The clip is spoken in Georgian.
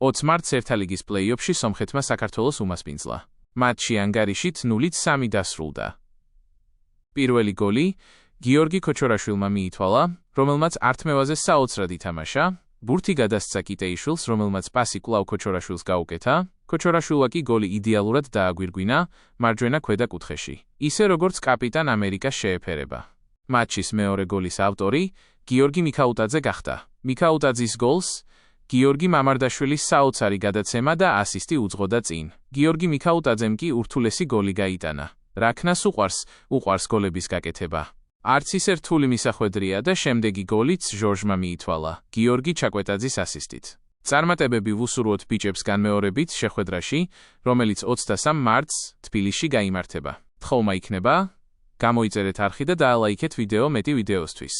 20 მარტს ერთა ლიგის პლეი-ოფში სომხეთმა საქართველოს უმასპინძლა. მატჩი ანგარიშით 0-3 დასრულდა. პირველი გოლი გიორგი ქოჩორაშვილმა მიითვალა, რომელმაც ართმევაზე საოცრად ითამაშა, ბურთი გადასცა კიტეიშვილს, რომელმაც პასი კვლავ ქოჩორაშვილს გაუკეთა, ქოჩორაშვილმა კი გოლი იდეალურად დააგვირგვინა მარჯვენა ქვედა კუთხეში, ისე როგორც კაპიტან ამერიკას შეეფერება. მატჩის მეორე გოლის ავტორი გიორგი მიქაუტაძე გახდა. მიქაუტაძის გოლს გიორგი მამარდაშვილის საოცარი გადაცემა და ასისტი უძღოდა წინ. გიორგი მიქაუტაძემ კი ურთულესი გოლი გაიტანა. რაქნას უყვარს გოლების გაკეთება. არც ისე რთული მისახვედრია და შემდეგი გოლიც ჟორჟმა მიითვალა, გიორგი ჩაკვეტაძის ასისტით. წარმატებები ვუსურვოთ ბიჭებს განმეორებით შეხვედრაში, რომელიც 23 მარტს თბილისში გაიმართება. თხოვნა იქნება, გამოიწერეთ არხი და დაალაიქეთ ვიდეო მეტი ვიდეოსთვის.